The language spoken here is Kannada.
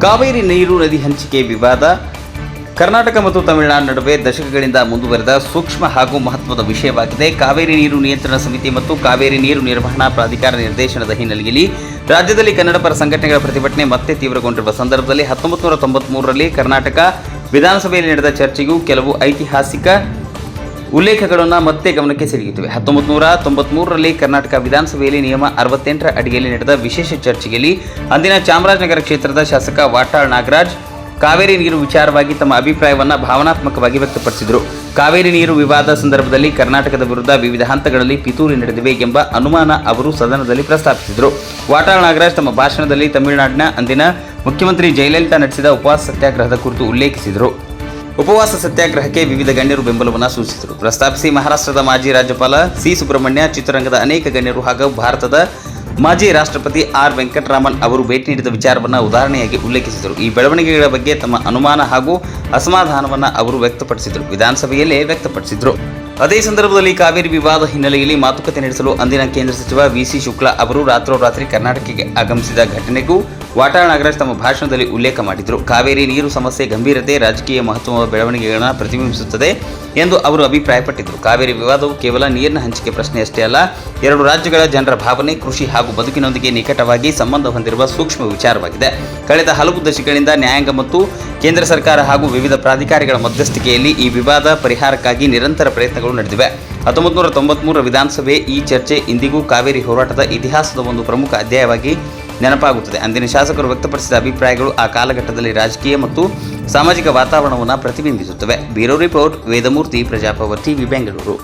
ಕಾವೇರಿ ನೀರು ನದಿ ಹಂಚಿಕೆ ವಿವಾದ ಕರ್ನಾಟಕ ಮತ್ತು ತಮಿಳುನಾಡು ನಡುವೆ ದಶಕಗಳಿಂದ ಮುಂದುವರೆದ ಸೂಕ್ಷ್ಮ ಹಾಗೂ ಮಹತ್ವದ ವಿಷಯವಾಗಿದೆ. ಕಾವೇರಿ ನೀರು ನಿಯಂತ್ರಣ ಸಮಿತಿ ಮತ್ತು ಕಾವೇರಿ ನೀರು ನಿರ್ವಹಣಾ ಪ್ರಾಧಿಕಾರ ನಿರ್ದೇಶನದ ಹಿನ್ನೆಲೆಯಲ್ಲಿ ರಾಜ್ಯದಲ್ಲಿ ಕನ್ನಡ ಪರ ಸಂಘಟನೆಗಳ ಪ್ರತಿಭಟನೆ ಮತ್ತೆ ತೀವ್ರಗೊಂಡಿರುವ ಸಂದರ್ಭದಲ್ಲಿ 1993ರಲ್ಲಿ ಕರ್ನಾಟಕ ವಿಧಾನಸಭೆಯಲ್ಲಿ ನಡೆದ ಚರ್ಚೆಗೂ ಕೆಲವು ಐತಿಹಾಸಿಕ ಉಲ್ಲೇಖಗಳನ್ನು ಮತ್ತೆ ಗಮನಕ್ಕೆ ಸೆಳೆಯುತ್ತವೆ. 1993ರಲ್ಲಿ ಕರ್ನಾಟಕ ವಿಧಾನಸಭೆಯಲ್ಲಿ ನಿಯಮ 68ರ ಅಡಿಯಲ್ಲಿ ನಡೆದ ವಿಶೇಷ ಚರ್ಚೆಯಲ್ಲಿ ಅಂದಿನ ಚಾಮರಾಜನಗರ ಕ್ಷೇತ್ರದ ಶಾಸಕ ವಾಟಾಳ್ ನಾಗರಾಜ್ ಕಾವೇರಿ ನೀರು ವಿಚಾರವಾಗಿ ತಮ್ಮ ಅಭಿಪ್ರಾಯವನ್ನು ಭಾವನಾತ್ಮಕವಾಗಿ ವ್ಯಕ್ತಪಡಿಸಿದರು. ಕಾವೇರಿ ನೀರು ವಿವಾದ ಸಂದರ್ಭದಲ್ಲಿ ಕರ್ನಾಟಕದ ವಿರುದ್ಧ ವಿವಿಧ ಹಂತಗಳಲ್ಲಿ ಪಿತೂರಿ ನಡೆದಿವೆ ಎಂಬ ಅನುಮಾನ ಅವರು ಸದನದಲ್ಲಿ ಪ್ರಸ್ತಾಪಿಸಿದರು. ವಾಟಾಳ್ ನಾಗರಾಜ್ ತಮ್ಮ ಭಾಷಣದಲ್ಲಿ ತಮಿಳುನಾಡಿನ ಅಂದಿನ ಮುಖ್ಯಮಂತ್ರಿ ಜಯಲಲಿತಾ ನಡೆಸಿದ ಉಪವಾಸ ಸತ್ಯಾಗ್ರಹದ ಕುರಿತು ಉಲ್ಲೇಖಿಸಿದರು. ಉಪವಾಸ ಸತ್ಯಾಗ್ರಹಕ್ಕೆ ವಿವಿಧ ಗಣ್ಯರು ಬೆಂಬಲವನ್ನು ಸೂಚಿಸಿದರು. ಪ್ರಸ್ತಾಪಿಸಿ ಮಹಾರಾಷ್ಟ್ರದ ಮಾಜಿ ರಾಜ್ಯಪಾಲ ಸಿ ಸುಬ್ರಹ್ಮಣ್ಯ, ಚಿತ್ರರಂಗದ ಅನೇಕ ಗಣ್ಯರು ಹಾಗೂ ಭಾರತದ ಮಾಜಿ ರಾಷ್ಟ್ರಪತಿ ಆರ್ ವೆಂಕಟರಾಮನ್ ಅವರು ಭೇಟಿ ನೀಡಿದ ವಿಚಾರವನ್ನು ಉದಾಹರಣೆಯಾಗಿ ಉಲ್ಲೇಖಿಸಿದರು. ಈ ಬೆಳವಣಿಗೆಗಳ ಬಗ್ಗೆ ತಮ್ಮ ಅನುಮಾನ ಹಾಗೂ ಅಸಮಾಧಾನವನ್ನು ಅವರು ವಿಧಾನಸಭೆಯಲ್ಲೇ ವ್ಯಕ್ತಪಡಿಸಿದರು. ಅದೇ ಸಂದರ್ಭದಲ್ಲಿ ಕಾವೇರಿ ವಿವಾದ ಹಿನ್ನೆಲೆಯಲ್ಲಿ ಮಾತುಕತೆ ನಡೆಸಲು ಅಂದಿನ ಕೇಂದ್ರ ಸಚಿವ ವಿ.ಸಿ. ಶುಕ್ಲಾ ಅವರು ರಾತ್ರೋರಾತ್ರಿ ಕರ್ನಾಟಕಕ್ಕೆ ಆಗಮಿಸಿದ ಘಟನೆಗೂ ವಾಟಾಳ್ ನಾಗರಾಜ್ ತಮ್ಮ ಭಾಷಣದಲ್ಲಿ ಉಲ್ಲೇಖ ಮಾಡಿದರು. ಕಾವೇರಿ ನೀರು ಸಮಸ್ಯೆ ಗಂಭೀರತೆ, ರಾಜಕೀಯ ಮಹತ್ವದ ಬೆಳವಣಿಗೆಗಳನ್ನು ಪ್ರತಿಬಿಂಬಿಸುತ್ತದೆ ಎಂದು ಅವರು ಅಭಿಪ್ರಾಯಪಟ್ಟಿದ್ದರು. ಕಾವೇರಿ ವಿವಾದವು ಕೇವಲ ನೀರಿನ ಹಂಚಿಕೆ ಪ್ರಶ್ನೆಯಷ್ಟೇ ಅಲ್ಲ, ಎರಡು ರಾಜ್ಯಗಳ ಜನರ ಭಾವನೆ, ಕೃಷಿ ಹಾಗೂ ಬದುಕಿನೊಂದಿಗೆ ನಿಕಟವಾಗಿ ಸಂಬಂಧ ಹೊಂದಿರುವ ಸೂಕ್ಷ್ಮ ವಿಚಾರವಾಗಿದೆ. ಕಳೆದ ಹಲವು ದಶಕಗಳಿಂದ ನ್ಯಾಯಾಂಗ ಮತ್ತು ಕೇಂದ್ರ ಸರ್ಕಾರ ಹಾಗೂ ವಿವಿಧ ಪ್ರಾಧಿಕಾರಗಳ ಮಧ್ಯಸ್ಥಿಕೆಯಲ್ಲಿ ಈ ವಿವಾದ ಪರಿಹಾರಕ್ಕಾಗಿ ನಿರಂತರ ಪ್ರಯತ್ನಗಳು ನಡೆದಿವೆ. 1993ರ ವಿಧಾನಸಭೆ ಈ ಚರ್ಚೆ ಇಂದಿಗೂ ಕಾವೇರಿ ಹೋರಾಟದ ಇತಿಹಾಸದ ಒಂದು ಪ್ರಮುಖ ಅಧ್ಯಾಯವಾಗಿ ನೆನಪಾಗುತ್ತದೆ. ಅಂದಿನ ಶಾಸಕರು ವ್ಯಕ್ತಪಡಿಸಿದ ಅಭಿಪ್ರಾಯಗಳು ಆ ಕಾಲಘಟ್ಟದಲ್ಲಿ ರಾಜಕೀಯ ಮತ್ತು ಸಾಮಾಜಿಕ ವಾತಾವರಣವನ್ನು ಪ್ರತಿಬಿಂಬಿಸುತ್ತವೆ. Bureau report, Vedamurthy, Praja Power TV, Bengaluru.